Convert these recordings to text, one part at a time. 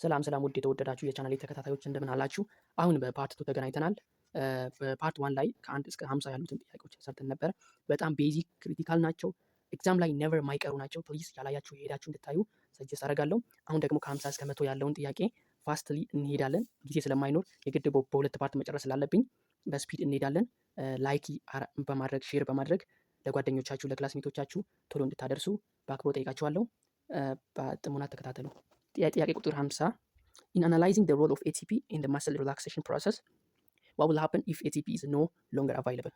ሰላም ውድ የተወደዳችሁ የቻናሌ ተከታታዮች እንደምን አላችሁ? አሁን በፓርት 2 ተገናኝተናል። በፓርት 1 ላይ ከ1 እስከ 50 ያሉትን ጥያቄዎች ሰርተን ነበረ። በጣም ቤዚክ ክሪቲካል ናቸው። ኤግዛም ላይ ኔቨር ማይቀሩ ናቸው። ፕሊዝ ያላያችሁ የሄዳችሁ እንድታዩ ሰጀስት አደርጋለሁ። አሁን ደግሞ ከ50 እስከ 100 ያለውን ጥያቄ ፋስትሊ እንሄዳለን። ጊዜ ስለማይኖር የግድ በሁለት ፓርት መጨረስ ስላለብኝ በስፒድ እንሄዳለን። ላይክ በማድረግ ሼር በማድረግ ለጓደኞቻችሁ ለክላስሜቶቻችሁ ቶሎ እንድታደርሱ በአክብሮት ጠይቃችኋለሁ። በጥሞና ተከታተሉ። ጥያቄ ቁጥር 50 In analyzing the role of ATP in the muscle relaxation process, what will happen if ATP is no longer available?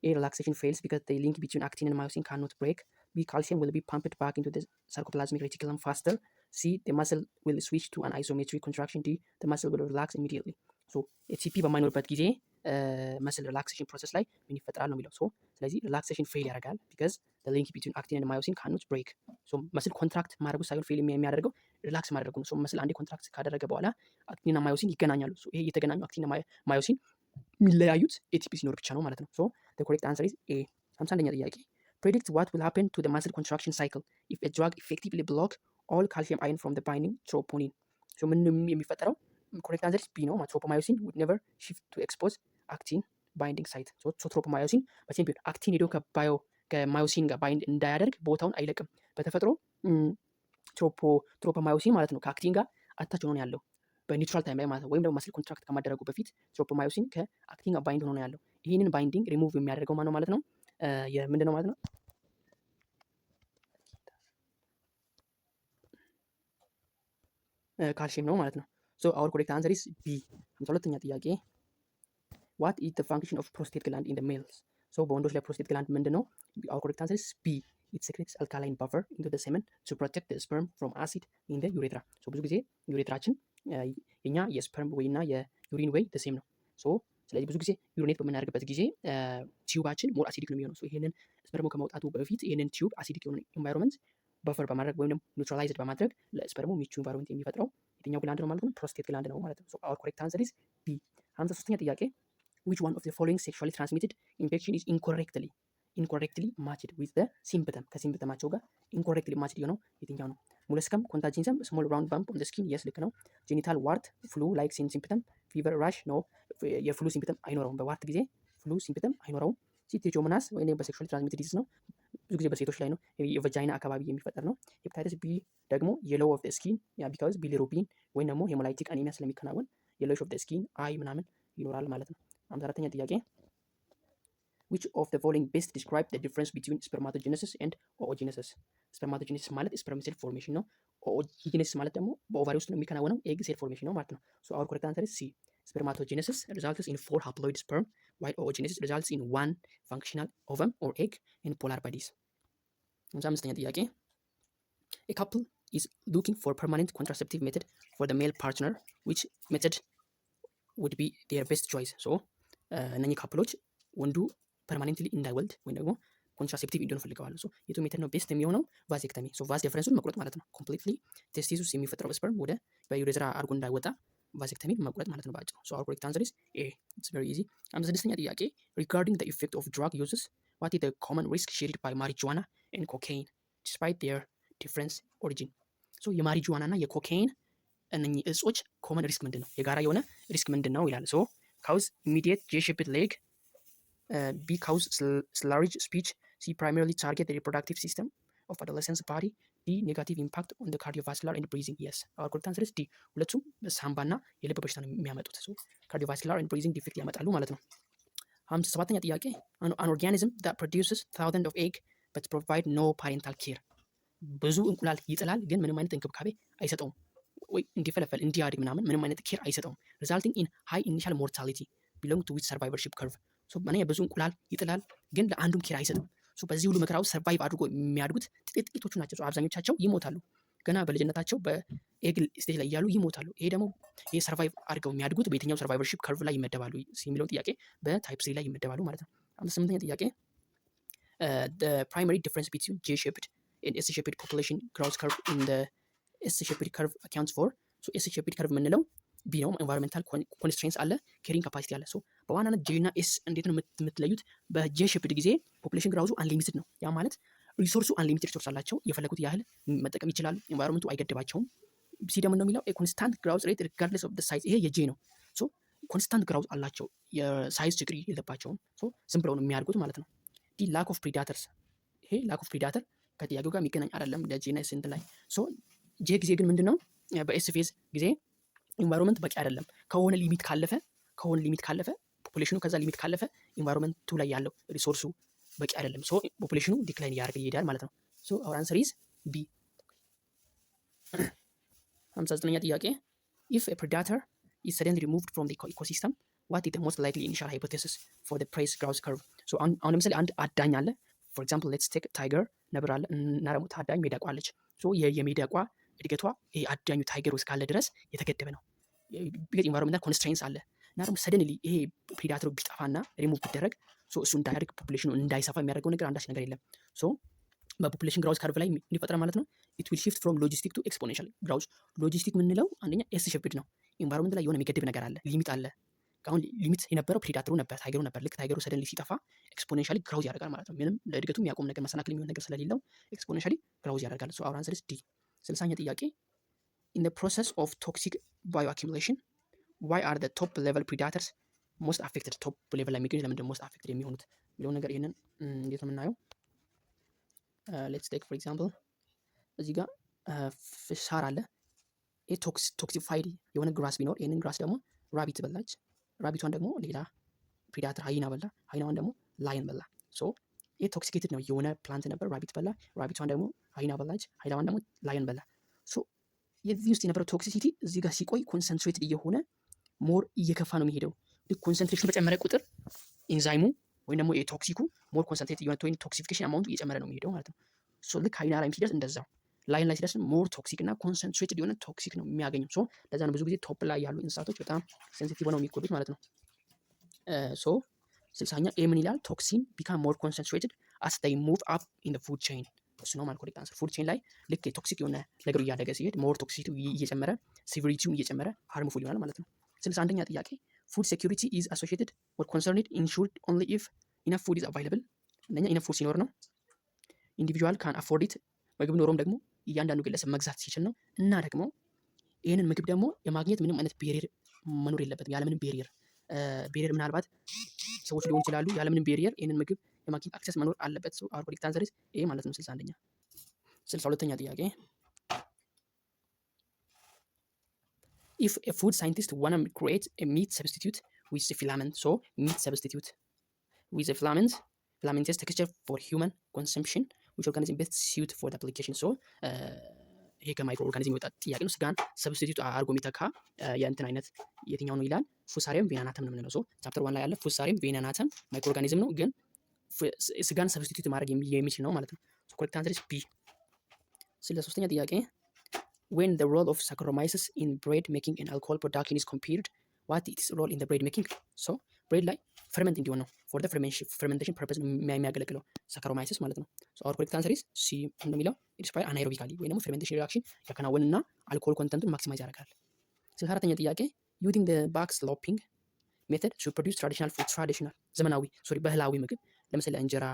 A. Relaxation fails because the link between actin and myosin cannot break. B. Calcium will be pumped back into the sarcoplasmic reticulum faster. C. The muscle will switch to an isometric contraction. D. The muscle will relax immediately. So ATP በማይኖርበት ጊዜ መስል ሪላክሴሽን ፕሮሰስ ላይ ምን ይፈጠራል ነው የሚለው። ስለዚህ ሪላክሴሽን ፌል ያደርጋል ቢካዝ the link between actin and myosin cannot break. መስል ኮንትራክት ማድረጉ ሳይሆን ፌል የሚያደርገው ሪላክስ ማድረጉ ነው። መስል አንዴ ኮንትራክት ካደረገ በኋላ አክቲንና ማዮሲን ይገናኛሉ። ይሄ የተገናኙ አክቲንና ማዮሲን የሚለያዩት ኤቲፒ ሲኖር ብቻ ነው ማለት ነው። the correct answer is A. 51ኛ ጥያቄ predict what will happen to the muscle contraction cycle if a drug effectively block all calcium ion from the binding troponin. ምን የሚፈጠረው correct answer is B ነው። ትሮፖማዮሲን would never shift to expose actin binding site. ትሮፖማዮሲን መቼም ቢሆን አክቲን ሄዶ ከማዮሲን ጋር ባይንድ እንዳያደርግ ቦታውን አይለቅም። በተፈጥሮ ትሮፖማዮሲን ማለት ነው ከአክቲን ጋር አታች ሆኖ ያለው በኒውትራል ታይም ላይ ማለት ነው። ወይም ደግሞ መስል ኮንትራክት ከማደረጉ በፊት ትሮፖማዮሲን ከአክቲን ጋር ባይንድ ሆኖ ያለው። ይህንን ባይንዲንግ ሪሙቭ የሚያደርገው ማነው ማለት ነው? ምንድን ነው ማለት ነው? ካልሲየም ነው ማለት ነው። our correct answer is B. 52ኛ ጥያቄ what is the function of prostate gland in the males? በወንዶች ላይ ፕሮስቴት ግላንድ ምንድን ነው? our correct answer is B. it secretes alkaline buffer into the semen to protect the sperm from acid in the urethra. ብዙ ጊዜ ዩሬትራችን የኛ የስፐርም ወይና የዩሪን ወይ ደሴም ነው። ስለዚህ ብዙ ጊዜ ዩሪኔት በምናደርግበት ጊዜ ቲዩባችን ሞር አሲዲክ ነው የሚሆነው። ይሄንን ስፐርሙ ከመውጣቱ በፊት ይሄንን ቲዩብ አሲዲክ የሆነ ኢንቫይሮንመንት በፈር በማድረግ ወይም ደግሞ ኒውትራላይዝድ በማድረግ ለስፐርሙ ሚቹ ኢንቫይሮንመንት የሚፈጥረው የትኛው ግላንድ ነው ማለት ነው? ፕሮስቴት ግላንድ ነው ማለት ነው። our correct answer is B. 53ኛ ጥያቄ which one of the following sexually transmitted infection is incorrectly matched with the symptom? ከሲምፕተማቸው ጋር incorrectly matched የሆነው የትኛው ነው? ሙለስከም ኮንታጂንሰም small round bump on the skin yes ልክ ነው። ጄኒታል ዋርት ፍሉ like symptom fever rash no የፍሉ ሲምፕተም አይኖረውም። በዋርት ጊዜ ፍሉ ሲምፕተም አይኖረውም። ሲቴቾሞናስ ወይም በሴክሹዋሊ ትራንስሚትድ ዲዚዝ ነው። ብዙ ጊዜ በሴቶች ላይ ነው። የቫጃይና አካባቢ የሚፈጠር ነው። ሄፓታይተስ ቢ ደግሞ የሎው ኦፍ ስኪን ቢካዝ ቢሊሩቢን ወይም ደግሞ ሄሞላይቲክ አኒሚያ ስለሚከናወን የሎው ኦፍ ስኪን አይ ምናምን ይኖራል ማለት ነው። 54ኛ ጥያቄ which of the following best describe the difference between spermatogenesis and oogenesis? spermatogenesis ማለት sperm cell formation ነው። oogenesis ማለት ደግሞ በኦቫሪ ውስጥ ነው የሚከናወነው ኤግ ሴል ፎርሜሽን ነው ማለት ነው። our correct answer is C. spermatogenesis results in 4 haploid sperm while oogenesis results in 1 functional ovum or egg and polar bodies. 55ኛ ጥያቄ a couple is looking for permanent contraceptive method for the male partner which method would be their best choice? እነኚህ ካፕሎች ወንዱ ፐርማኔንትሊ እንዳይወልድ ወይም ደግሞ ኮንትራሴፕቲቭ እንዲሆን ፈልገዋል። የቱ ሜተድ ነው ቤስት የሚሆነው? ቫሴክተሚ። ቫስ ዲፈረንሱን መቁረጥ ማለት ነው። ኮምፕሊትሊ ቴስቲስ ውስጥ የሚፈጠረው ስፐርም ወደ በዩሬትራ አድርጎ እንዳይወጣ ቫሴክተሚ መቁረጥ ማለት ነው በአጭሩ። our correct answer is A. it's very easy. 56ኛ ጥያቄ regarding the effect of drug uses what is the common risk shared by marijuana and cocaine despite their different origin? የማሪጁዋና እና የኮካይን እነኚህ እጾች ኮመን ሪስክ ምንድን ነው? የጋራ የሆነ ሪስክ ምንድን ነው ይላል። cause immediate J-shaped leg, B. cause slurred speech, C. primarily target the reproductive system of adolescent's body, D. negative impact on the cardiovascular and breathing. yes our correct answer is D. ሁለቱም ሳምባና የልብ በሽታ ነው የሚያመጡት። cardiovascular and breathing defect ያመጣሉ ማለት ነው። 57ኛ ጥያቄ an organism that produces thousands of egg but provide no parental care. ብዙ እንቁላል ይጥላል ግን ምንም አይነት እንክብካቤ አይሰጠውም ወይ እንዲፈለፈል እንዲያድግ ምናምን ምንም አይነት ኬር አይሰጠውም። resulting in high initial mortality belong to which survivorship curve? ብዙ እንቁላል ይጥላል ግን ለአንዱም ኬር አይሰጥም። በዚህ ሁሉ መከራ ውስጥ ሰርቫይቭ አድርጎ የሚያድጉት ጥቂቶቹ ናቸው። አብዛኞቻቸው ይሞታሉ። ገና በልጅነታቸው በኤግል ስቴጅ ላይ እያሉ ይሞታሉ። ይሄ ደግሞ ይሄ ሰርቫይቭ አድርገው የሚያድጉት በየትኛው ሰርቫይቨርሺፕ ከርቭ ላይ ይመደባሉ የሚለው ጥያቄ በታይፕ 3 ላይ ይመደባሉ ማለት ነው። 58ኛ ጥያቄ the primary difference between J-shaped and S-shaped population growth curve in the S-shaped curve accounts for? S-shaped curve የምንለው ቢ ነው። ኤንቫይሮንሜንታል ኮንስትሬንትስ አለ፣ ኬሪንግ ካፓሲቲ አለ። በዋናነት ጄ እና ኤስ እንዴት ነው የምትለዩት? በጄ ሼፕድ ጊዜ ፖፑሌሽን ግራውዙ አንሊሚትድ ነው። ያ ማለት ሪሶርሱ አንሊሚትድ ሪሶርስ አላቸው። የፈለጉት ያህል መጠቀም ይችላሉ። ኤንቫይሮንመንቱ አይገድባቸውም። ሲ ደግሞ እንደሚለው ኮንስታንት ግራውዝ ሬት ሪጋርድለስ ኦፍ ሳይዝ። ይሄ የጄ ነው። ሶ ኮንስታንት ግራውዝ አላቸው የሳይዝ ችግር የለባቸውም። ሶ ዝም ብለው ነው የሚያድጉት ማለት ነው። ዲ ላክ ኦፍ ፕሪዳተርስ። ይሄ ላክ ኦፍ ፕሪዳተር ከጥያቄው ጋር የሚገናኝ አይደለም ለጄ እና ኤስ ላይ። ሶ ጄ ጊዜ ግን ምንድነው በኤስ ፌዝ ጊዜ ኢንቫይሮንመንት በቂ አይደለም። ከሆነ ሊሚት ካለፈ ፖፑሌሽኑ ከዛ ሊሚት ካለፈ ኢንቫይሮንመንቱ ላይ ያለው ሪሶርሱ በቂ አይደለም። ሶ ፖፑሌሽኑ ዲክላይን እያደረገ ይሄዳል ማለት ነው። ሶ አወር አንሰር ኢዝ ቢ። 59ኛ ጥያቄ ኢፍ ኤ ፕሬዳተር ኢዝ ሰደንሊ ሪሙቭድ ፍሮም ዘ ኢኮሲስተም ዋት ኢዝ ዘ ሞስት ላይክሊ ኢኒሻል ሃይፖቴሲስ ፎር ዘ ፕሬስ ግራውዝ ከርቭ። ሶ አሁን ለምሳሌ አንድ አዳኝ አለ። ፎር ኤግዛምፕል ሌትስ ቴክ ታይገር፣ ነብር አለ እና ደግሞ ታዳኝ ሚዳቋ አለች። ሶ የሚዳቋ እድገቷ ይሄ አዳኙ ታይገር ውስጥ ካለ ድረስ የተገደበ ነው። ቢገጥ ኢንቫይሮንመንታል ኮንስትሬንትስ አለ እና ደግሞ ሰደንሊ ይሄ ፕሪዳተሩ ቢጠፋና ሪሙቭ ቢደረግ እሱ እንዳያድግ ፖፑሌሽኑ እንዳይሰፋ የሚያደርገው ነገር አንዳች ነገር የለም። ሶ በፖፑሌሽን ግራውዝ ካርቭ ላይ እንዲፈጠር ማለት ነው ኢት ዊል ሺፍት ፍሮም ሎጂስቲክ ቱ ኤክስፖኔንሻል ግራውዝ። ሎጂስቲክ የምንለው አንደኛ ኤስ ሼፕድ ነው። ኢንቫይሮንመንት ላይ የሆነ የሚገድብ ነገር አለ፣ ሊሚት አለ። አሁን ሊሚት የነበረው ፕሪዳተሩ ነበር፣ ታይገሩ ነበር። ልክ ታይገሩ ሰደንሊ ሲጠፋ ኤክስፖኔንሻሊ ግራውዝ ያደርጋል ማለት ነው። ምንም ለእድገቱ የሚያቆም ነገር መሰናክል የሚሆን ነገር ስለሌለው ኤክስፖኔንሻሊ ግራውዝ ያደርጋል። ሶ አወር አንሰር ኢዝ ዲ። 60ኛ ጥያቄ ኢን ዘ ፕሮሰስ ኦፍ ቶክሲክ ባዮ አኪሙሌሽን ዋይ አር ዘ ቶፕ ሌቨል ፕሪዳተርስ ሞስት አፌክትድ። ቶፕ ሌቨል ላይ የሚገኙት ለምንድን ሞስት አፌክትድ የሚሆኑት የሚለውን ነገር ይህንን እንዴት ነው የምናየው? ሌትስ ቴክ ፎር ኤግዛምፕል እዚህ ጋር ሳር አለ። ይህ ቶክሲፋይድ የሆነ ግራስ ቢኖር ይህንን ግራስ ደግሞ ራቢት በላች። ራቢቷን ደግሞ ሌላ ፕሪዳተር ሃይና በላ። ሃይናዋን ደግሞ ላየን በላ። ሶ ይህ ቶክሲኬትድ ነው። የሆነ ፕላንት ነበር፣ ራቢት በላ። ራቢቷን ደግሞ ሃይና በላች። ሃይናዋን ደግሞ ላየን በላ። ሶ የዚህ ውስጥ የነበረው ቶክሲሲቲ እዚህ ጋር ሲቆይ ኮንሰንትሬትድ እየሆነ ሞር እየከፋ ነው የሚሄደው። ኮንሰንትሬሽኑ በጨመረ ቁጥር ኢንዛይሙ ወይም ደግሞ የቶክሲኩ ሞር ኮንሰንትሬት እየሆነ ወይም ቶክሲፊኬሽን አማውንቱ እየጨመረ ነው የሚሄደው ማለት ነው። ሶ ልክ ሃይና ላይ ሲደርስ እንደዛው ላይን ላይ ሲደርስ ሞር ቶክሲክ እና ኮንሰንትሬትድ የሆነ ቶክሲክ ነው የሚያገኘው። ሶ ለዛ ነው ብዙ ጊዜ ቶፕ ላይ ያሉ እንስሳቶች በጣም ሴንሲቲቭ ሆነው የሚጎዱት ማለት ነው። ሶ 60ኛ ኤ ምን ይላል? ቶክሲን ቢካም ሞር ኮንሰንትሬትድ አስ ዴይ ሙቭ አፕ ኢን ዘ ፉድ ቼይን። እሱ ነው ማለት ኮሬክት አንሰር። ፉድ ቼይን ላይ ልክ ቶክሲክ የሆነ ነገሩ እያደገ ሲሄድ ሞር ቶክሲቱ እየጨመረ ሲቪሪቲውን እየጨመረ ሃርምፉል ይሆናል ማለት ነው። 61ኛ ጥያቄ ፉድ ሴኩሪቲ ኢዝ አሶሺየትድ ኦር ኮንሰርንድ ኢንሹርድ ኦንሊ ኢፍ ኢነፍ ፉድ ኢዝ አቫይለብል። አንደኛ ኢነፍ ፉድ ሲኖር ነው። ኢንዲቪጁዋል ካን አፎርድ ኢት፣ ምግብ ኖሮም ደግሞ እያንዳንዱ ግለሰብ መግዛት ሲችል ነው። እና ደግሞ ይህንን ምግብ ደግሞ የማግኘት ምንም አይነት ቤሪየር መኖር የለበትም። ያለምንም ቤሪየር ምናልባት ሰዎች ሊሆን ይችላሉ። ያለምንም ቤሪየር ይህንን ምግብ የማግኘት አክሰስ መኖር አለበት። ሶ አወር ኮሬክት አንሰር ኢዝ ኤ ማለት ነው። 61ኛ 62ኛ ጥያቄ if a food scientist wanna create a meat substitute with a filament, so meat substitute with a filamentous texture for human consumption, which organism best suit for the application? So ይሄ ከማይክሮ ኦርጋኒዝም የወጣ ጥያቄ ነው። ስጋን ሰብስቲቱት አድርጎ የሚተካ የእንትን አይነት የትኛው ነው ይላል። ፉሳሪየም ቬናናተም ነው የምንለው። ሶ ቻፕተር 1 ላይ ያለ ፉሳሪየም ቬናናተም ማይክሮ ኦርጋኒዝም ነው፣ ግን ስጋን ሰብስቲቱት ማድረግ የሚችል ነው ማለት ነው። ሶ ኮሬክት አንሰር ኢዝ ቢ። 63ኛ ጥያቄ when the role of Saccharomyces in bread making and alcohol production is compared, what is its role in the bread making? So bread ላይ ፈርመንት እንዲሆን ነው for the fermentation purpose የሚያገለግለው Saccharomyces ማለት ነው። so our correct answer is C እንደሚለው inspire anaerobically ወይ ደግሞ fermentation reaction ያከናውንና አልኮል ኮንተንቱን ማክሲማይዝ ያደርጋል። 64ኛ ጥያቄ using the backsloping method to produce traditional food, traditional ዘመናዊ ባህላዊ ምግብ ለምሳሌ እንጀራ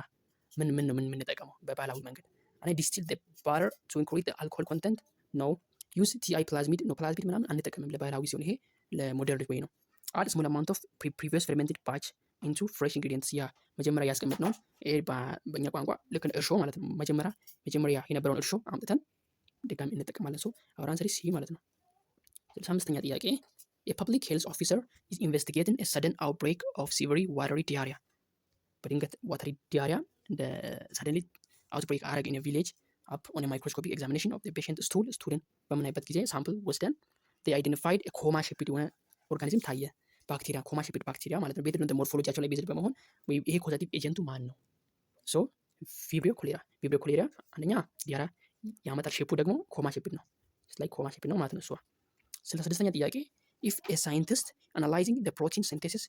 ምን ነው የምንጠቀመው በባህላዊ መንገድ? and distill the butter to increase the alcohol content? no. use TI plasmid ነው ፕላዝሚድ ምናምን አንጠቀምም ለባህላዊ ሲሆን ይሄ ለሞደርን ወይ ነው። add small amount of previous fermented batch into fresh ingredients። ያ መጀመሪያ ያስቀመጥነው ይሄ በእኛ ቋንቋ ልክ እርሾ ማለት ነው። መጀመሪያ የነበረውን እርሾ አምጥተን ድጋሚ እንጠቀማለን። ሶ our answer is C ማለት ነው። 65ኛ ጥያቄ a public health officer is investigating a sudden outbreak of severe watery diarrhea። በድንገት watery diarrhea እንደ suddenly outbreak አረግ in a village up on a microscopic examination of the patient stool በምናይበት ጊዜ ሳምፕል ወስደን they identified a coma shaped የሆነ ኦርጋኒዝም ታየ። ባክቴሪያ ኮማ ሼፕድ ባክቴሪያ ማለት ነው። ቤዝድ ኦን ሞርፎሎጂያቸው ላይ ቤዝድ በመሆን ወይ ይሄ ኮዛቲቭ ኤጀንቱ ማን ነው? ሶ ቪብሪዮ ኮሌራ አንደኛ ዲያራ ያመጣል። ሼፑ ደግሞ ኮማ ሼፕድ ነው። ስላይ ኮማ ሼፕድ ነው ማለት ነው። 66ኛ ጥያቄ if a scientist analyzing the protein synthesis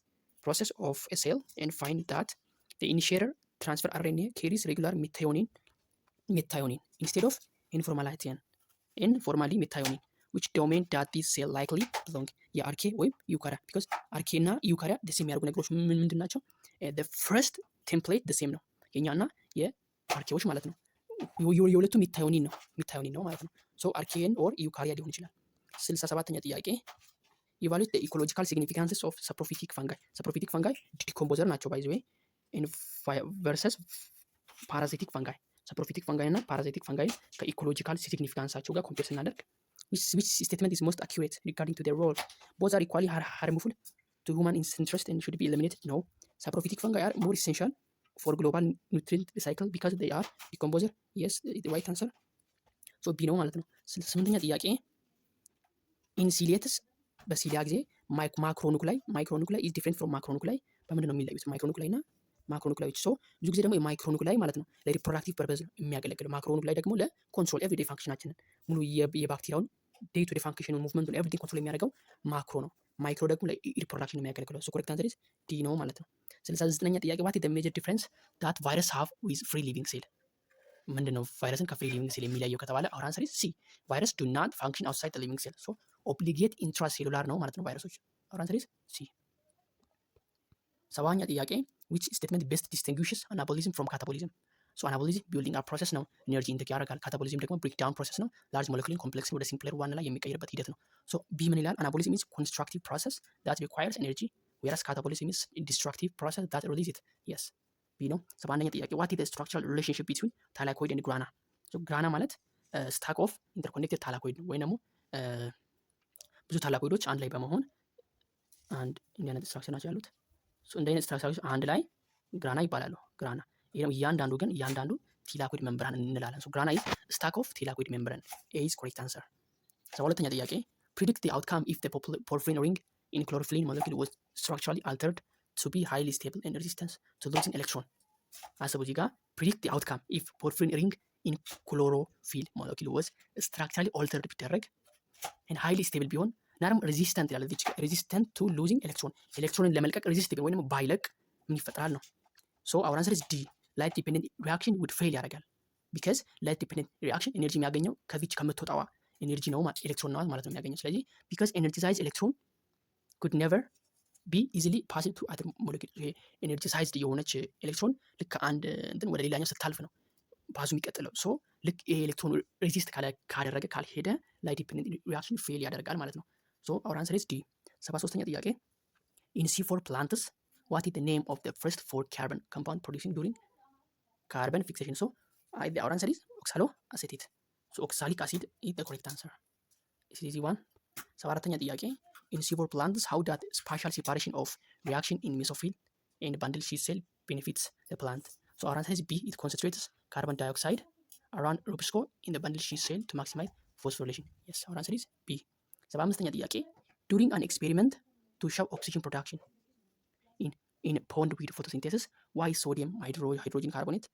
process of a cell and find that the initiator transfer RNA carries regular methionine instead of informally methionine, which domain that this cell likely belong? የአርኬ ወይም ዩካሪያ because አርኬ እና ዩካሪያ ደስ የሚያደርጉ ነገሮች ምንድን ናቸው? the first template the same ነው የኛና የአርኬዎች ማለት ነው። የሁለቱ ሚታዮኒን ነው ማለት ነው። ሶ አርኬን ኦር ዩካሪያ ሊሆን ይችላል። 67ኛ ጥያቄ ኢቫሉዌት ዘ ኢኮሎጂካል ሲግኒፊካንስ ኦፍ ሳፕሮፊቲክ ፈንጋይ። ሳፕሮፊቲክ ፈንጋይ ዲኮምፖዘር ናቸው ባይ ዘ ዌይ ቨርሰስ ፓራዚቲክ ፈንጋይ። ሳፕሮፊቲክ ፈንጋይ እና ፓራዚቲክ ፈንጋይ ከኢኮሎጂካል ሲግኒፊካንሳቸው ጋር ኮምፔር ስናደርግ which statement is most accurate regarding to their role? Both are equally harmful to human interest and should be eliminated. No. Saprophytic fungi are more essential for global nutrient cycle because they are decomposer. Yes, the right answer. So B ነው ማለት ነው። 68ኛ ጥያቄ in ciliates በሲሊያ ጊዜ ማይክሮኑክላይ is different from macronuclei በምንድን ነው የሚለዩት? ማይክሮኑክላይ እና ማክሮኑክላዮች። ሶ ብዙ ጊዜ ደግሞ የማይክሮኑክላይ ማለት ነው ለሪፕሮዳክቲቭ ፐርፐዝ ነው የሚያገለግለው። ማክሮኑክላይ ደግሞ ለኮንትሮል ኤቭሪዴይ ፋንክሽናችንን ሙሉ የባክቴሪያውን ዴይ ቱ ዴይ ፋንክሽኑን ሙቭመንቱን ኤቭሪቲንግ ኮንትሮል የሚያደርገው ማክሮ ነው። ማይክሮ ደግሞ ለሪፕሮዳክሽን የሚያገለግለው። ሶ ኮሬክት አንሰር ኢዝ ዲ ነው ማለት ነው። 69ኛ ጥያቄ ዋት ኢዝ ዘ ሜጀር ዲፍረንስ ዳት ቫይረስ ሃቭ ዊዝ ፍሪ ሊቪንግ ሴል? ምንድነው ቫይረስን ከፍሪ ሊቪንግ ሴል የሚለየው ከተባለ አወር አንሰር ኢዝ ሲ። ቫይረስ ዱ ናት ፋንክሽን አውትሳይድ ዘ ሊቪንግ ሴል ሶ ኦብሊጌት ኢንትራሴሉላር ነው ማለት ነው ቫይረሶች። አወር አንሰር ኢዝ ሲ። 70ኛ ጥያቄ which statement best distinguishes anabolism from catabolism? So anabolism building up process ነው ኤነርጂ ኢንቴክ ያደርጋል። ካታቦሊዝም ደግሞ ብሬክ ዳውን ፕሮሰስ ነው ላርጅ ሞለኪውል ኮምፕሌክስ ወደ ሲምፕለር ዋን ላይ የሚቀይርበት ሂደት ነው። ሶ ቢ ምን ይላል? አናቦሊዝም is constructive process that requires energy whereas catabolism is destructive process that releases it. Yes, ቢ ነው። 71ኛ ጥያቄ what is the structural relationship between thylakoid and grana? So grana ማለት stack of interconnected thylakoid ነው ወይ ደግሞ ብዙ ታላኮይዶች አንድ ላይ በመሆን አንድ እንዲህ አይነት ስትራክቸር ናቸው ያሉት። እንደ አይነት ስትራክቸሮች አንድ ላይ ግራና ይባላሉ። ግራና እያንዳንዱ ግን እያንዳንዱ ቲላኮይድ ሜምብራን እንላለን። ሶ ግራና ኢዝ ስታክ ኦፍ ቲላኮይድ ሜምብራን። ኤ ኢዝ ኮሬክት አንሰር። 72ኛ ጥያቄ predict the outcome if the porphyrin ring in chlorophyll molecule was structurally altered to be highly stable and resistant to losing electron. አስቡ እዚህ ጋር predict the outcome if porphyrin ring in chlorophyll molecule was structurally altered ቢደረግ and highly stable ቢሆን ናርም ሬዚስታንት ይላል። እዚህ ሬዚስታንት ቱ ሉዚንግ ኤሌክትሮን ኤሌክትሮንን ለመልቀቅ ሬዚስቲቭ ወይም ባይለቅ ምን ይፈጠራል ነው። ሶ አወር አንሰር ኢዝ ዲ ላይት ዲፔንደንት ሪአክሽን ውድ ፌል ያደርጋል። ቢካዝ ላይት ዲፔንደንት ሪአክሽን ኤነርጂ የሚያገኘው ከዚች ከምትወጣዋ ኤነርጂ ነው ማለት ኤሌክትሮን ነው ማለት ነው የሚያገኘው። ስለዚህ ቢካዝ ኤነርጂሳይዝ ኤሌክትሮን ኩድ ኔቨር ቢ ኢዚሊ ፓስ ቱ አተር ሞለኪል። ይሄ ኤነርጂሳይዝድ የሆነች ኤሌክትሮን ልክ አንድ እንትን ወደ ሌላኛው ስታልፍ ነው ፓሱ የሚቀጥለው። ሶ ልክ ይሄ ኤሌክትሮን ሬዚስት ካደረገ ካልሄደ ላይት ዲፔንደንት ሪአክሽን ፌል ያደርጋል ማለት ነው። So our answer is D. 73ኛ ጥያቄ in C4 plants what is the name of the first 4 carbon compound producing during carbon fixation? So our answer is oxaloacetate. So oxalic acid is the correct answer. This is easy one. 74ኛ ጥያቄ in C4 plants how that spatial separation of reaction in mesophyll and bundle sheath cell benefits the plant? So our answer is B. It concentrates carbon dioxide around rubisco in the bundle sheath cell to maximize phosphorylation. Yes, our answer is B. 75ኛ ጥያቄ during an experiment to show oxygen production in pond with photosynthesis why sodium hydrogen carbonate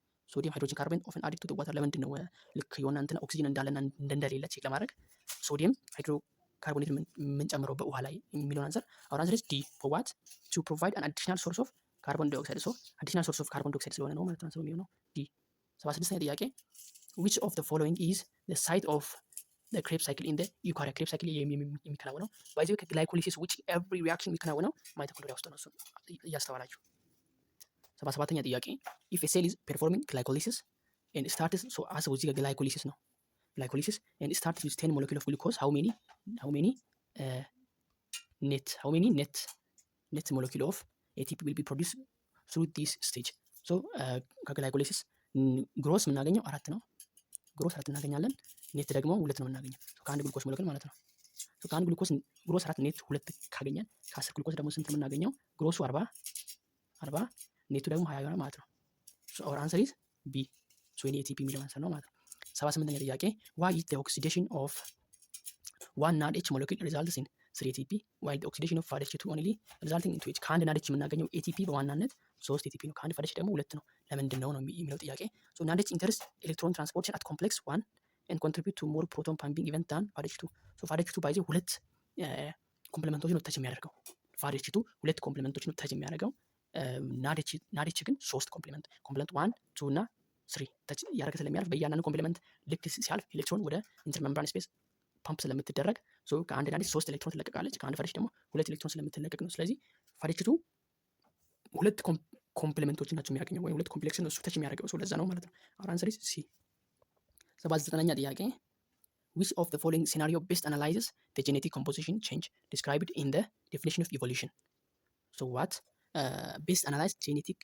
often added to the water? ለምንድን ነው ልክ የሆነ እንትን ኦክሲጅን እንዳለና እንደሌለ ቼክ ለማድረግ ሶዲየም ሃይድሮካርቦኔት የምንጨምረው በውሃ ላይ የሚለውን አንሰር አሁን አንሰር ዲ for what? to provide an additional source of carbon dioxide. so additional source of carbon dioxide ስለሆነ ነው ማለት ነው የሚሆነው ዲ። 76ኛ ጥያቄ which of the following is the site of the Krebs cycle in the eukarya? Krebs cycle የሚከናወነው ባይ ዘ ወይ ከግላይኮሊሲስ ውጪ ኤቭሪ ሪአክሽን የሚከናወነው ማይቶኮንድሪያ ውስጥ ነው። እሱ እያስተዋላችሁ። 77ኛ ጥያቄ if a cell is performing glycolysis and starts so አስቡ እዚህ ጋር ግላይኮሊሲስ ነው glycolysis and starts with 10 molecule of glucose how many net molecule of ATP will be produced through this stage? so ከግላይኮሊሲስ ግሮስ የምናገኘው 4 ነው። ግሮስ 4 እናገኛለን። ኔት ደግሞ 2 ነው የምናገኘው ከአንድ ግሉኮስ ሞለኪል ማለት ነው። ከአንድ ግሉኮስ ግሮስ 4 ኔት 2 ካገኘን ከ10 ግሉኮስ ደግሞ ስንት የምናገኘው? ግሮሱ 40 ኔቱ ደግሞ 20 ይሆናል ማለት ነው። ሶ አወር አንሰር ኢዝ ቢ። ሶ የኔ ኤቲፒ የሚለው አንሰር ነው ማለት ነው። 78ኛ ጥያቄ why is the oxidation of one NADH molecule results in 3 ATP while the oxidation of FADH2 only resulting into H? ከአንድ NADH የምናገኘው ኤቲፒ በዋናነት 3 ኤቲፒ ነው። ከአንድ FADH ደግሞ 2 ነው። ለምንድን ነው የሚለው ጥያቄ። ሶ NADH enters electron transportation at complex 1 and contribute to more proton pumping event than FADH2. so FADH2 ባይዜ 2 ኮምፕሊመንቶችን ነው ተች የሚያደርገው። FADH2 2 ኮምፕሊመንቶችን ነው ተች የሚያደርገው። NADH ግን 3 ኮምፕሊመንት 1 2 እና 3 ተች ያደረገ ስለሚያልፍ በእያንዳንዱ ኮምፕሊመንት ልክ ሲያልፍ ኤሌክትሮን ወደ ኢንተርሜምብራን ስፔስ ፓምፕ ስለምትደረግ ሶ ከአንድ NADH 3 ኤሌክትሮን ትለቀቃለች። ከአንድ FADH ደግሞ 2 ኤሌክትሮን ስለምትለቀቅ ነው። ስለዚህ FADH2 2 ኮምፕሊመንቶችን ናቸው የሚያገኘው ወይ 2 ኮምፕሌክስ ነው እሱ ተች የሚያደርገው። ሶ ለዛ ነው ማለት ነው። አወር አንሰር ኢዝ ሲ። 79ኛ ጥያቄ which of the following scenario best analyzes the genetic composition change described in the definition of evolution? So what best analyze genetic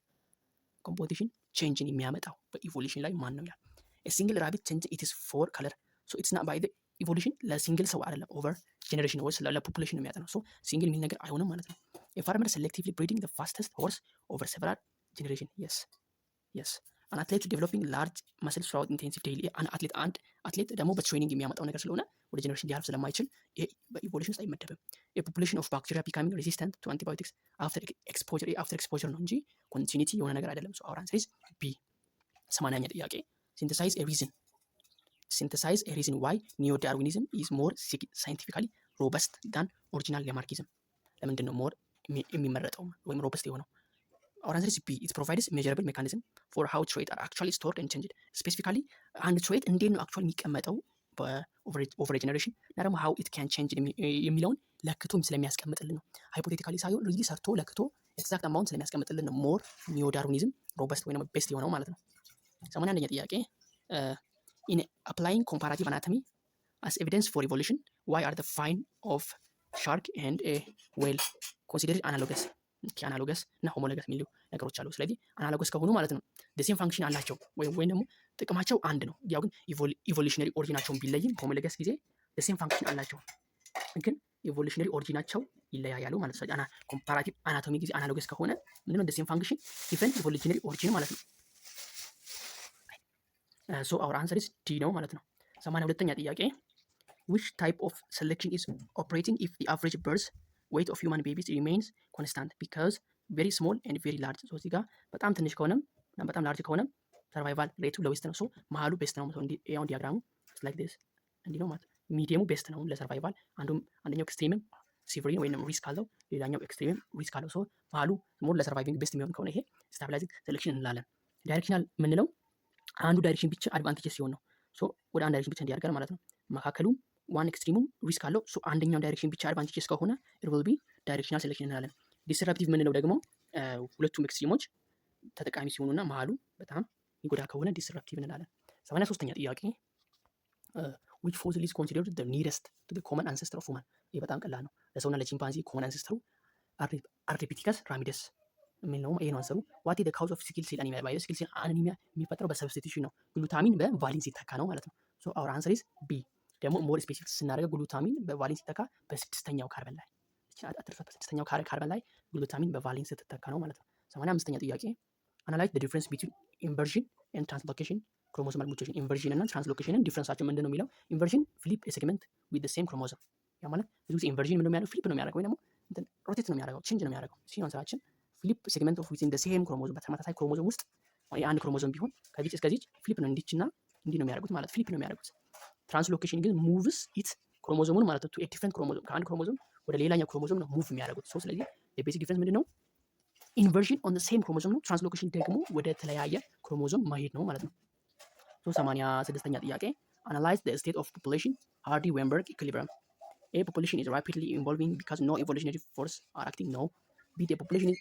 composition change የሚያመጣው በኢቮሉሽን ላይ ማን ነው ይላል። a single rabbit change it is for color, so it's not by the evolution ለሲንግል ሰው አይደለም ኦቨር ጀነሬሽን ወይስ ለፖፑሌሽን ነው የሚያጠናው። ሶ ሲንግል የሚል ነገር አይሆንም ማለት ነው። a farmer selectively breeding the fastest horse over several generation, yes an athlete developing large muscles throughout intensive daily an athlete ደግሞ በትሬኒንግ የሚያመጣው ነገር ስለሆነ ወደ ጀነሬሽን ሊያልፍ ስለማይችል ይሄ በኢቮሉሽን ውስጥ አይመደብም። a population of bacteria becoming resistant to antibiotics after exposure ነው እንጂ ኮንቲኒቲ የሆነ ነገር አይደለም። ሶ our answer is B። 80ኛ ጥያቄ synthesize a reason why neo-Darwinism is more scientifically robust than original Lamarckism። ለምንድን ነው ሞር የሚመረጠው ወይም ሮበስት የሆነው? Our answer is B. It provides measurable mechanism for how traits are actually stored and changed. Specifically አንድ ትሬት እንዴት ነው አክቹዋሊ የሚቀመጠው በኦቨር ጀነሬሽን እና ደግሞ how it can change የሚለውን ለክቶ ስለሚያስቀምጥልን ነው። ሃይፖቴቲካሊ ሳይሆን ሪሊ ሰርቶ ለክቶ ኤግዛክት አማውንት ስለሚያስቀምጥልን ነው ሞር ኒዮ-ዳርዊኒዝም ሮበስት ወይም ቤስት የሆነው ማለት ነው። 81ኛ ጥያቄ in applying comparative anatomy as evidence for evolution, why are the find of shark and a whale considered analogous? አናሎገስ እና ሆሞሎገስ የሚሉ ነገሮች አሉ። ስለዚህ አናሎገስ ከሆኑ ማለት ነው ሴም ፋንክሽን አላቸው ወይም ደግሞ ጥቅማቸው አንድ ነው። ያው ግን ኢቮሉሽነሪ ኦሪጂናቸውን ቢለይም ሆሞሎገስ ጊዜ ሴም ፋንክሽን አላቸው፣ ግን ኢቮሉሽነሪ ኦሪጂናቸው ይለያያሉ ማለት ነው። ኮምፓራቲቭ አናቶሚ ጊዜ አናሎገስ ከሆነ ምንድነው ሴም ፋንክሽን ዲፈረንት ኢቮሉሽነሪ ኦሪጂን ማለት ነው። ሶ አወር አንሰር ኢዝ ዲ ነው ማለት ነው። 82ኛ ጥያቄ which type of selection is operating if the average birth weight of human babies remains constant because very small and very large? ሶ እዚህ ጋር በጣም ትንሽ ከሆነም እና በጣም ላርጅ ከሆነም ሰርቫይቫል ሬቱ ሎዌስት ነው። ሶ መሀሉ ቤስት ነው። ያው ዲያግራሙ ላይክ ዲስ እንዲህ ነው ማለት ነው። ሚዲየሙ ቤስት ነው ለሰርቫይቫል። አንደኛው ኤክስትሪምም ሲቨሪ ወይም ሪስክ አለው፣ ሌላኛው ኤክስትሪምም ሪስክ አለው። ሶ መሀሉ ሞር ለሰርቫይቪንግ ቤስት የሚሆን ከሆነ ይሄ ስታቢላይዚንግ ሴሌክሽን እንላለን። ዳይሬክሽናል የምንለው አንዱ ዳይሬክሽን ብቻ አድቫንቴጅ ሲሆን ነው። ሶ ወደ አንድ ዳይሬክሽን ብቻ እንዲያደርጋል ማለት ነው። መካከሉም ዋን ኤክስትሪሙም ሪስክ አለው። ሶ አንደኛው ዳይሬክሽን ብቻ አድቫንቴጅስ ከሆነ ኢት ዊል ቢ ዳይሬክሽናል ሴሌክሽን እንላለን። ዲስራፕቲቭ የምንለው ደግሞ ሁለቱም ኤክስትሪሞች ተጠቃሚ ሲሆኑና መሀሉ በጣም ይጎዳ ከሆነ ዲስራፕቲቭ እንላለን። 83ኛ ጥያቄ which fossil is considered the nearest to the common ancestor of human? ይህ በጣም ቀላል ነው። ለሰውና ለቺምፓንዚ ኮመን አንሴስተሩ አርዲፒቲከስ ራሚደስ የሚል ነው። ይሄ ነው አንሰሩ። ዋት ኢዝ ዘ ካውዝ ኦፍ ሲክል ሴል አኒሚያ? ሲክል ሴል አኒሚያ የሚፈጠረው በሰብስቲቱሽን ነው። ግሉታሚን በቫሊን ሲተካ ነው ማለት ነው። ሶ አወር አንሰር ኢዝ ቢ። ደግሞ ሞር ስፔሲፊክ ስናደርገው ግሉታሚን በቫሊን ሲተካ በስድስተኛው ካርበን ላይ በስድስተኛው ካርበን ላይ ግሉታሚን በቫሊን ስትተካ ነው ማለት ነው። 85ኛ ጥያቄ አናላይዝ ዘ ዲፍረንስ ቢትዊን ኢንቨርዥን ኤንድ ትራንስሎኬሽን ክሮሞሶማል ሙቴሽን። ኢንቨርዥን እና ትራንስሎኬሽንን ዲፍረንሳቸው ምንድን ነው የሚለው ኢንቨርዥን ፍሊፕ ሴግመንት ዊዝ ዘ ሴም ክሮሞሶም። ያ ማለት ብዙ ጊዜ ኢንቨርዥን ምንድን ነው የሚያደርገው? ፍሊፕ ነው የሚያደርገው ወይ ደግሞ ሮቴት ነው የሚያደርገው፣ ቼንጅ ነው የሚያደርገው ሲሆን ስራችን ፍሊፕ ሴግመንት ኦፍ ዊዝን ዘ ሴም ክሮሞዞም በተመሳሳይ ክሮሞዞም ውስጥ የአንድ ክሮሞዞም ቢሆን ከዚች እስከዚች ፍሊፕ ነው እንዲችና እንዲህ ነው የሚያደርጉት ማለት ፍሊፕ ነው የሚያደርጉት። ትራንስሎኬሽን ግን ሙቭስ ኢት ክሮሞዞሙን ማለት ነው ቱ ኤ ዲፍረንት ክሮሞዞም ከአንድ ክሮሞዞም ወደ ሌላኛው ክሮሞዞም ነው ሙቭ የሚያደርጉት። ሶ ስለዚህ የቤሲክ ዲፍረንስ ምንድነው? ኢንቨርዥን ኦን ዘ ሴም ክሮሞዞም ነው። ትራንስሎኬሽን ደግሞ ወደ ተለያየ ክሮሞዞም ማሄድ ነው ማለት ነው። ሶ 86ኛ ጥያቄ አናላይዝ ዘ ስቴት ኦፍ ፖፑሌሽን ሃርዲ ዌንበርግ ኢኩሊብሪየም። A population is rapidly evolving because no evolutionary force are acting. No. B, the population is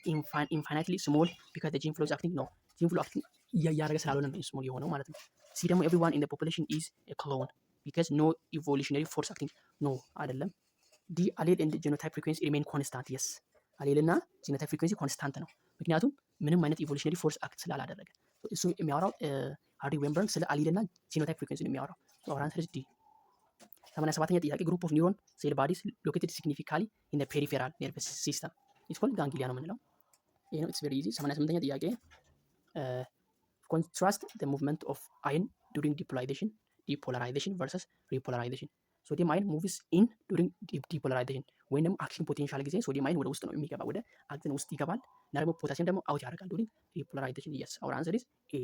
infinitely small because the gene flow is acting. No. gene flow acting እያደረገ ስላልሆነ ነው ስሞል የሆነው ማለት ነው። ሲ ደግሞ everyone in the population is a clone because no evolutionary force acting. No አይደለም። ዲ allele and genotype frequency remain constant. Yes. allele እና genotype frequency ኮንስታንት ነው ምክንያቱም ምንም አይነት ኢቮሉሽነሪ ፎርስ አክት ስላላደረገ። እሱ የሚያወራው ሃርዲ ዌንበርግ ስለ allele እና genotype frequency ነው የሚያወራው። ሶ አንሰር ኢዝ ዲ። 87ኛ ጥያቄ ግሩፕ ኦፍ ኒውሮን ሴል ባዲስ ሎኬትድ ሲግኒፊካሊ ኢን ፔሪፌራል ነርቨስ ሲስተም ኢትስ ኮልድ ጋንግሊያ ነው የምንለው። ይሄ ነው ኢትስ ቬሪ ኢዚ። 88ኛ ጥያቄ ኮንትራስት ዘ ሙቭመንት ኦፍ አየን ዱሪንግ ዲፖላራይዜሽን ቨርሰስ ሪፖላራይዜሽን። ሶዲየም አየን ሙቭስ ኢን ዱሪንግ ዲፖላራይዜሽን ወይም ደግሞ አክሽን ፖቴንሻል ጊዜ ሶዲየም አየን ወደ ውስጥ ነው የሚገባ ወደ አክሲን ውስጥ ይገባል እና ደግሞ ፖታሲየም ደግሞ አውት ያደርጋል ዱሪንግ ሪፖላራይዜሽን። የስ አወር አንሰር ኢዝ ኤ።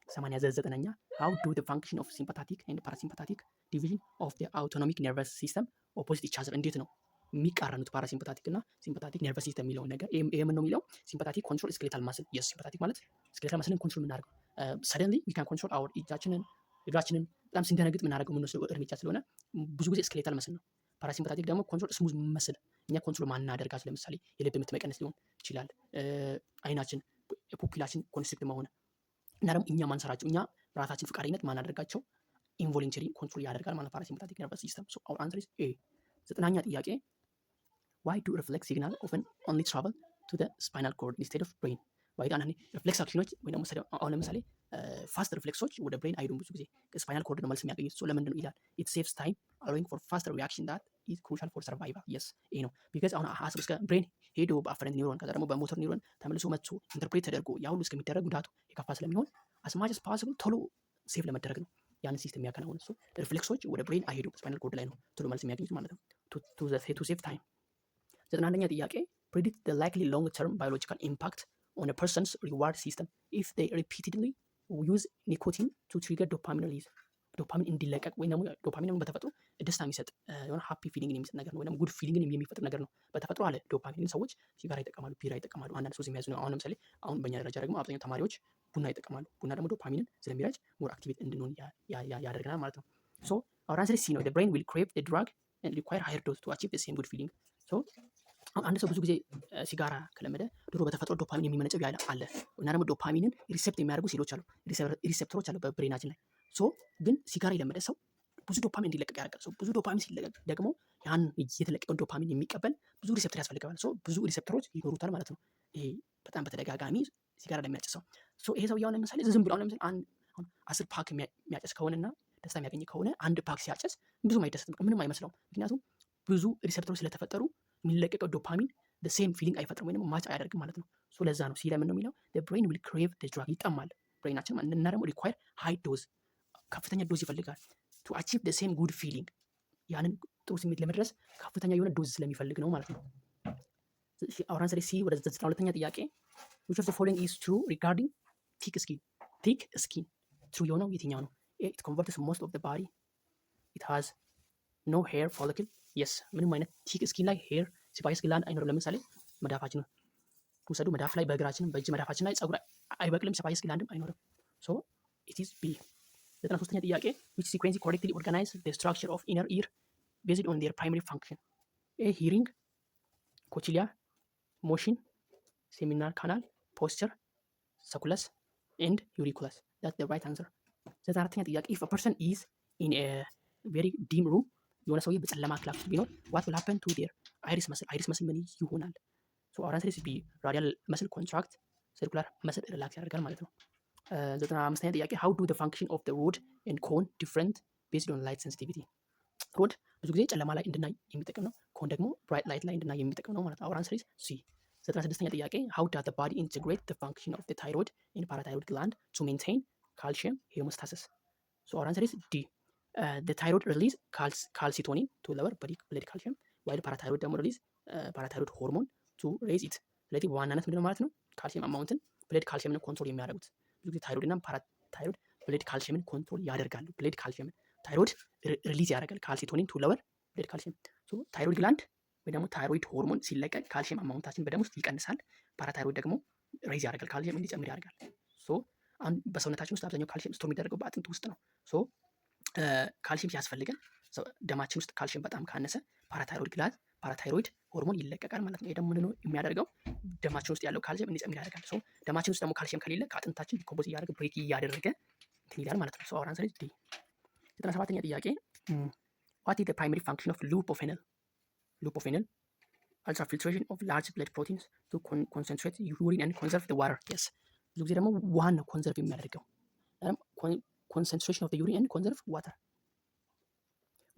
89ኛ how do the function of sympathetic and parasympathetic division of the autonomic nervous system opposite each other? እንዴት ነው የሚቃረኑት ፓራሲምፓታቲክ እና ሲምፓታቲክ ነርቨስ ሲስተም የሚለውን ነገር ይሄ ምን ነው የሚለው ሲምፓታቲክ ኮንትሮል ስኬሌታል ማስል። የስ ሲምፓታቲክ ማለት ስኬሌታል ማስልን ኮንትሮል የምናደርገው ሰደንሊ ዊ ካን ኮንትሮል አወር እግራችንን በጣም ስንደነግጥ የምናደርገው የምንወስደው እርምጃ ስለሆነ ብዙ ጊዜ ስኬሌታል መስል ነው። ፓራሲምፓታቲክ ደግሞ ኮንትሮል ስሙዝ መስል እኛ ኮንትሮል ማናደርጋቸው ለምሳሌ የልብ ምት መቀነስ ሊሆን ይችላል፣ አይናችን ፑፒላችን ኮንስትሪክት መሆን እና ደግሞ እኛ ማንሰራቸው እኛ ራሳችን ፍቃደኝነት ማናደርጋቸው ኢንቮለንተሪ ኮንትሮል ያደርጋል ማለት ፓራሲምፓቲክ ነርቨስ ሲስተም። ሶ አወር አንሰር ኢዝ ኤ። 9ኛ ጥያቄ ዋይ ዱ ሪፍሌክስ ሲግናል ኦፍን ኦንሊ ትራቨል ቱ ዘ ስፓይናል ኮርድ ኢንስቴድ ኦፍ ብሬን? ዋይ አንዳንዴ ሪፍሌክስ አክሽኖች ወይ ደግሞ አሁን ለምሳሌ ፋስት ሪፍሌክሶች ወደ ብሬን አይሄዱም፣ ብዙ ጊዜ ስፓይናል ኮርድ ነው መልስ የሚያገኙት። ሶ ለምንድን ነው ይላል። ኢት ሴቭስ ታይም አሎዊንግ ፎር ፋስተር ሪአክሽን ዳት ኢዝ ክሩሻል ፎር ሰርቫይቫል። የስ ይሄ ነው። ቢካዝ አሁን አስብ እስከ ብሬን ሄዶ በአፈረንት ኒውሮን ከዛ ደግሞ በሞተር ኒውሮን ተመልሶ መጥቶ ኢንተርፕሬት ተደርጎ ያ ሁሉ እስከሚደረግ ጉዳቱ የከፋ ስለሚሆን አስማች አስ ፓስብል ቶሎ ሴቭ ለመደረግ ነው ያንን ሲስተም የሚያከናውን። ሶ ሪፍሌክሶች ወደ ብሬን አይሄዱም፣ ስፓይናል ኮርድ ላይ ነው ቶሎ መልስ የሚያገኙት ማለት ነው። ቱ ሴቭ ታይም። 91ኛ ጥያቄ predict the likely long-term biological impact on a person's reward system if they repeatedly use nicotine to trigger dopamine release. ዶፓሚን እንዲለቀቅ ወይ ደግሞ ዶፓሚን በተፈጥሮ ደስታ የሚሰጥ የሆነ ሃፒ ፊሊንግን የሚሰጥ ነገር ነው፣ ወይ ደግሞ ጉድ ፊሊንግን የሚፈጥር ነገር ነው በተፈጥሮ አለ ዶፓሚን። ሰዎች ሲጋራ ይጠቀማሉ፣ ቢራ ይጠቀማሉ፣ አንዳንድ ሱስ የሚያዙ ነው። አሁን ለምሳሌ አሁን በእኛ ደረጃ ደግሞ አብዛኛው ተማሪዎች ቡና ይጠቀማሉ። ቡና ደግሞ ዶፓሚንን ስለሚረጭ ሞር አክቲቬት እንድንሆን ያደርገናል ማለት ነው። ሶ our answer is C ነው። the brain will crave the drug and require higher dose to achieve the same good feeling. so አንድ ሰው ብዙ ጊዜ ሲጋራ ከለመደ ድሮ በተፈጥሮ ዶፓሚን የሚመነጨው ያለ አለ እና ደግሞ ዶፓሚንን ሪሴፕት የሚያደርጉ ሴሎች አሉ፣ ሪሴፕተሮች አሉ በብሬናችን ላይ። ሶ ግን ሲጋራ የለመደ ሰው ብዙ ዶፓሚን እንዲለቀቅ ያደርጋል። ሶ ብዙ ዶፓሚን ሲለቀቅ ደግሞ ያን የተለቀቀውን ዶፓሚን የሚቀበል ብዙ ሪሴፕተር ያስፈልገዋል። ሶ ብዙ ሪሴፕተሮች ይኖሩታል ማለት ነው። ይሄ በጣም በተደጋጋሚ ሲጋራ ለሚያጨስ ሰው። ሶ ይሄ ሰው ያው ለምሳሌ ዝም ብሎ ለምሳሌ አንድ 10 ፓክ የሚያጨስ ከሆነና ደስታ የሚያገኝ ከሆነ አንድ ፓክ ሲያጨስ ብዙም አይደሰትም፣ ምንም አይመስለውም። ምክንያቱም ብዙ ሪሴፕተሮች ስለተፈጠሩ የሚለቀቀው ዶፓሚን ሴም ፊሊንግ አይፈጥርም ወይም ማች አያደርግም ማለት ነው። ሶ ለዛ ነው ሲለምን ነው የሚለው ብሬን ዊል ክሬቭ ድራግ፣ ይጠማል ብሬናችን እና ደግሞ ሪኳየር ሃይ ዶዝ፣ ከፍተኛ ዶዝ ይፈልጋል ቱ አቺቭ ደ ሴም ጉድ ፊሊንግ፣ ያንን ጥሩ ስሜት ለመድረስ ከፍተኛ የሆነ ዶዝ ስለሚፈልግ ነው ማለት ነው። አውራን ሰሪ ሲ ወደ 92ኛ ጥያቄ which of the following is true regarding thick skin? thick skin true የሆነው የትኛው ነው? it converts most of the body, it has no hair follicle. yes ምንም አይነት ቲክ ስኪን ላይ ሄር ሲባይስ ግላንድ አይኖርም። ለምሳሌ መዳፋችን ውሰዱ፣ መዳፍ ላይ በእግራችን በእጅ መዳፋችን ላይ ፀጉር አይበቅልም፣ ሲባይስ ግላንድም አይኖርም። ሶ it is B። 93ኛ ጥያቄ which sequence correctly organize the structure of inner ear based on their primary function? A hearing, cochlear, motion, seminal canal, posture, sulcus and auriculus. that's the right answer። 94ኛ ጥያቄ if a person is in a very dim room የሆነ ሰውዬ በጨለማ ክላስ ቢኖር what will happen to their iris muscle ምን ይሆናል? ሶ our answer is B radial muscle contract, circular muscle relax ያደርጋል ማለት ነው። 95ኛ ጥያቄ how do the function of the rod and cone different based on light sensitivity? ሮድ ብዙ ጊዜ ጨለማ ላይ እንድናይ የሚጠቅም ነው፣ ኮን ደግሞ ብራይት ላይት ላይ እንድናይ የሚጠቅም ነው ማለት ነው። our answer is C። 96ኛ ጥያቄ how does the body integrate the function of the thyroid and parathyroid gland to maintain calcium homeostasis? so our answer is D. the thyroid release calcitonin to lower blood calcium while parathyroid ደግሞ release parathyroid hormone to raise it። ስለዚህ በዋናነት ምንድነው ማለት ነው ካልሲየም አማውንትን ብለድ ካልሲየምን ኮንትሮል የሚያደርጉት ብዙ ጊዜ ታይሮይድ እና ፓራታይሮይድ ብለድ ካልሲየምን ኮንትሮል ያደርጋሉ። ብለድ ካልሲየምን ታይሮይድ ሪሊዝ ያደርጋል ካልሲቶኒን ቱ lower ብለድ ካልሲየም። ሶ ታይሮይድ ግላንድ ወይ ደግሞ ታይሮይድ ሆርሞን ሲለቀቅ ካልሲየም አማውንታችን በደም ውስጥ ይቀንሳል። ፓራታይሮይድ ደግሞ ሬዝ ያደርጋል፣ ካልሲየም እንዲጨምር ያደርጋል። ሶ አሁን በሰውነታችን ውስጥ አብዛኛው ካልሲየም ስቶር የሚደረገው በአጥንት ውስጥ ነው። ሶ ካልሲየም ሲያስፈልገን ደማችን ውስጥ ካልሲየም በጣም ካነሰ ፓራታይሮይድ ሆርሞን ይለቀቃል ማለት ነው። ይሄ ደግሞ ምንድነው የሚያደርገው ደማችን ውስጥ ያለው ካልሲየም እንዲጨምር ያደርጋል። ሶ ደማችን ውስጥ ደግሞ ካልሲየም ከሌለ ከአጥንታችን ዲኮምፖዝ እያደረገ ብሬክ እያደረገ እንትን ይላል ማለት ነው። ሶ አወር አንሰር ኢዝ ዲ። 97ኛ ጥያቄ what is the primary function of lupofenil? lupofenil ultrafiltration of large blood proteins to concentrate urine and conserve the water. yes ብዙ ጊዜ ደግሞ ውሃን ነው ኮንዘርቭ የሚያደርገው concentration of the urine and conserve water.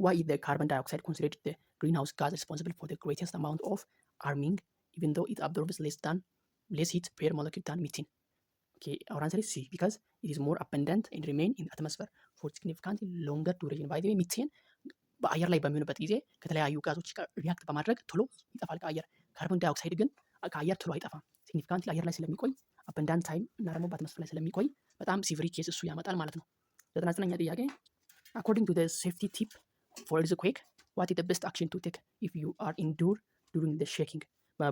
why is the carbon dioxide considered the greenhouse gas responsible for the greatest amount of warming even though it absorbs less heat per molecule than methane? okay our answer is C because it is more abundant and remain in the atmosphere for significantly longer duration. by the way methane በአየር ላይ በሚሆንበት ጊዜ ከተለያዩ ጋዞች ጋር ሪያክት በማድረግ ቶሎ ይጠፋል ከአየር። ካርቦን ዳይኦክሳይድ ግን ከአየር ቶሎ አይጠፋም፣ ሲግኒፊካንትሊ አየር ላይ ስለሚቆይ አበንዳንት ታይም እና ደግሞ በአትሞስፌር ላይ ስለሚቆይ በጣም ሲቪር ኬስ እሱ ያመጣል ማለት ነው። 99ኛ ጥያቄ according to the safety tip for earthquake what is the best action to take if you are indoor during the shaking?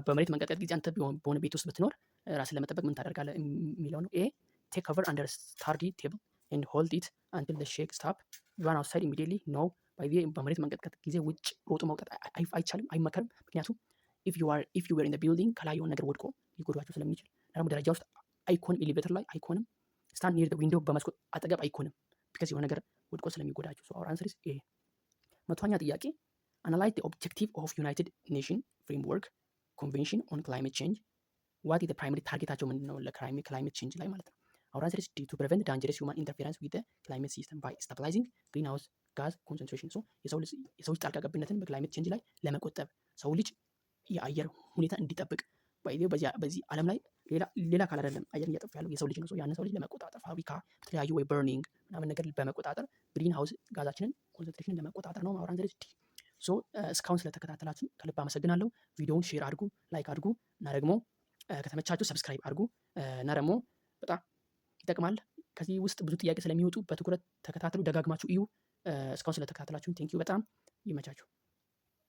በመሬት መንቀጥቀጥ ጊዜ አንተ በሆነ ቤት ውስጥ ብትኖር ራስን ለመጠበቅ ምን ታደርጋለህ የሚለው ነው። A take cover under sturdy table and hold it until the shake stop. run outside immediately. no በመሬት መንቀጥቀጥ ጊዜ ውጭ ሮጦ መውጣት አይቻልም፣ አይመከርም። ምክንያቱም if you were in the building ከላይ የሆነ ነገር ወድቆ ሊጎዳቸው ስለሚችል ደግሞ ደረጃ ውስጥ አይኮንም፣ ኤሌቬተር ላይ አይኮንም፣ stand near the window በመስኮት አጠገብ አይኮንም። ቢካዝ የሆነ ነገር ወድቆ ስለሚጎዳቸው። አወር አንሰር ኢዝ ኤ። መቶኛ ጥያቄ አናላይዝ ዘ ኦብጀክቲቭ ኦፍ ዩናይትድ ኔሽን ፍሬምወርክ ኮንቬንሽን ኦን ክላይሜት ቼንጅ ዋት ኢዝ ዘ ፕራይመሪ ታርጌታቸው ምንድን ነው ለክላይሜት ቼንጅ ላይ ማለት ነው። አወር አንሰር ኢዝ ዲ ቱ ፕሪቨንት ዳንጀረስ ሂውማን ኢንተርፌረንስ ዊዝ ዘ ክላይሜት ሲስተም ባይ ስታቢላይዚንግ ግሪን ሃውስ ጋዝ ኮንሰንትሬሽን። የሰው ልጅ ጣልቃ ገብነትን በክላይሜት ቼንጅ ላይ ለመቆጠብ ሰው ልጅ የአየር ሁኔታ እንዲጠብቅ በዚህ ዓለም ላይ ሌላ አካል አይደለም አየር እያጠፋ ያለው የሰው ልጅ ነው። ያንን ሰው ልጅ ለመቆጣጠር ፋብሪካ በተለያዩ ወይ በርኒንግ ምናምን ነገር በመቆጣጠር ግሪን ሃውስ ጋዛችንን ኮንሰንትሬሽንን ለመቆጣጠር ነው። አወር አንሰር ኢዝ ዲ። እስካሁን ስለተከታተላችሁ ከልብ አመሰግናለሁ። ቪዲዮውን ሼር አድርጉ፣ ላይክ አድርጉ እና ደግሞ ከተመቻችሁ ሰብስክራይብ አድርጉ እና ደግሞ በጣም ይጠቅማል። ከዚህ ውስጥ ብዙ ጥያቄ ስለሚወጡ በትኩረት ተከታተሉ፣ ደጋግማችሁ እዩ። እስካሁን ስለተከታተላችሁ ቴንኪዩ። በጣም ይመቻችሁ።